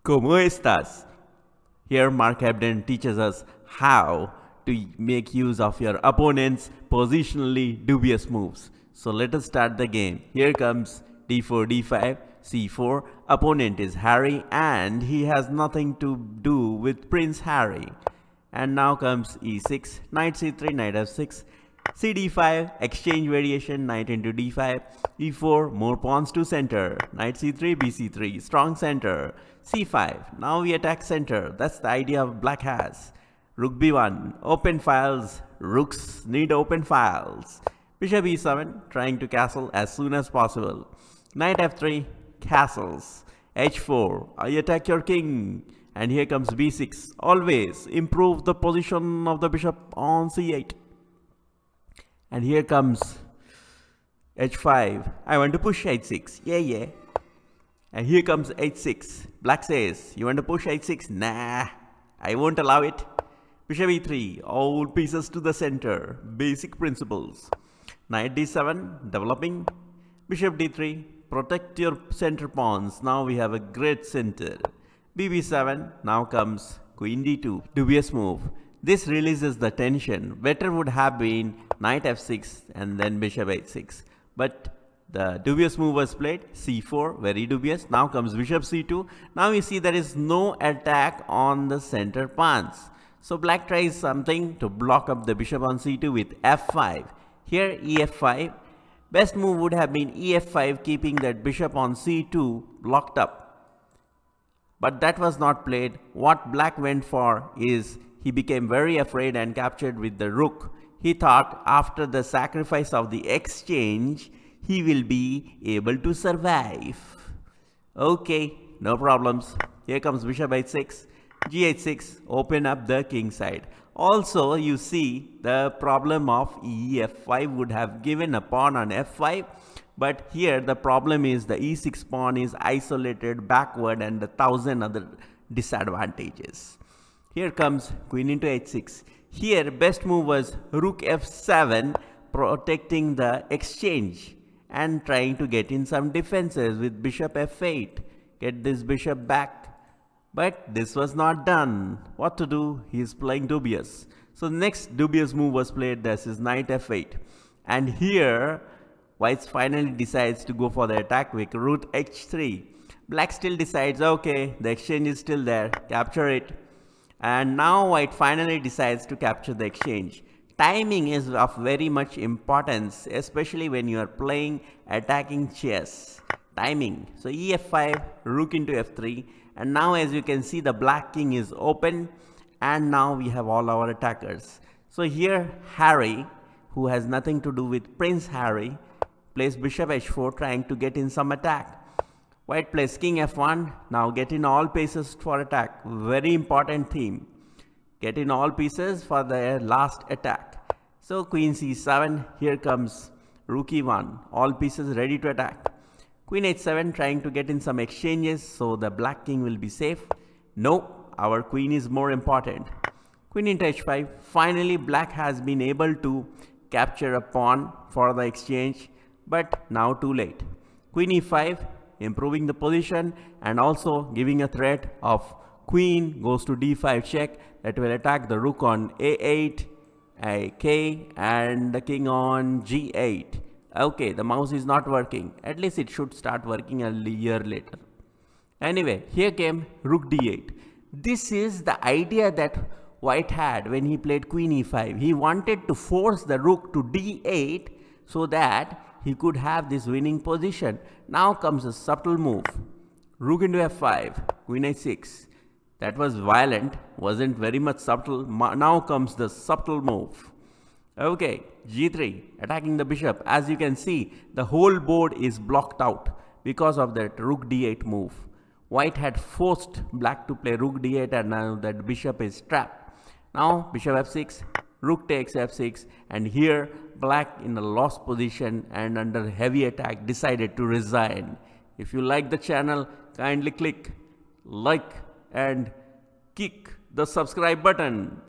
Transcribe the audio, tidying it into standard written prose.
¿Cómo estás? Here Mark Hebden teaches us how to make use of your opponent's positionally dubious moves. So let us start the game. Here comes d4, d5, c4. Opponent is Harry and he has nothing to do with Prince Harry. And now comes e6, knight c3, knight f6, cd5, exchange variation, knight into d5, e4, more pawns to center, knight c3, bc3, strong center, c5, now we attack center, that's the idea of black has. Rook b1, open files, rooks need open files. Bishop e7, trying to castle as soon as possible. Knight f3, castles. h4, I attack your king. And here comes b6. Always improve the position of the bishop on c8. And here comes h5. I want to push h6. Yeah. And here comes h6. Black says, you want to push h6? Nah, I won't allow it. Bishop e3. All pieces to the center. Basic principles. Knight d7. Developing. Bishop d3. Protect your center pawns. Now we have a great center. bb7, now comes queen d2, dubious move. This releases the tension. Better would have been knight f6 and then bishop h6. But the dubious move was played, c4, very dubious. Now comes bishop c2. Now we see there is no attack on the center pawns. So black tries something to block up the bishop on c2 with f5. Here ef5. Best move would have been ef5, keeping that bishop on c2 blocked up. But that was not played. What black went for is he became very afraid and captured with the rook. He thought after the sacrifice of the exchange, he will be able to survive. Okay, no problems. Here comes bishop h6, g6, open up the king side. Also, you see the problem of ef5 would have given a pawn on f5. But here the problem is the e6 pawn is isolated backward and 1,000 other disadvantages. Here comes queen into h6. Here best move was rook f7, protecting the exchange and trying to get in some defenses with bishop f8. Get this bishop back. But this was not done. What to do? He is playing dubious. So the next dubious move was played. This is knight f8. And here white finally decides to go for the attack with rook h3. Black still decides, okay, the exchange is still there, capture it. And now white finally decides to capture the exchange. Timing is of very much importance, especially when you are playing attacking chess. Timing. So ef5, rook into f3. And now as you can see, the black king is open. And now we have all our attackers. So here Harry, who has nothing to do with Prince Harry, plays bishop h4, trying to get in some attack. White plays king f1, now get in all pieces for attack. Very important theme. Get in all pieces for the last attack. So queen c7, here comes rook e1, all pieces ready to attack. Queen h7, trying to get in some exchanges so the black king will be safe. No, our queen is more important. Queen into h5, finally black has been able to capture a pawn for the exchange. But now too late. Queen e5, improving the position and also giving a threat of queen goes to d5 check that will attack the rook on a8, k and the king on g8. Okay, the mouse is not working. At least it should start working a year later. Anyway, here came rook d8. This is the idea that white had when he played queen e5. He wanted to force the rook to d8 so that he could have this winning position. Now comes a subtle move. Rook into f5, queen h6. That was violent, wasn't very much subtle. Now comes the subtle move. Okay, g3, attacking the bishop. As you can see, the whole board is blocked out because of that rook d8 move. White had forced black to play rook d8 and now that bishop is trapped. Now bishop f6, rook takes f6, and here black in a lost position and under heavy attack decided to resign. If you like the channel, kindly click like and kick the subscribe button.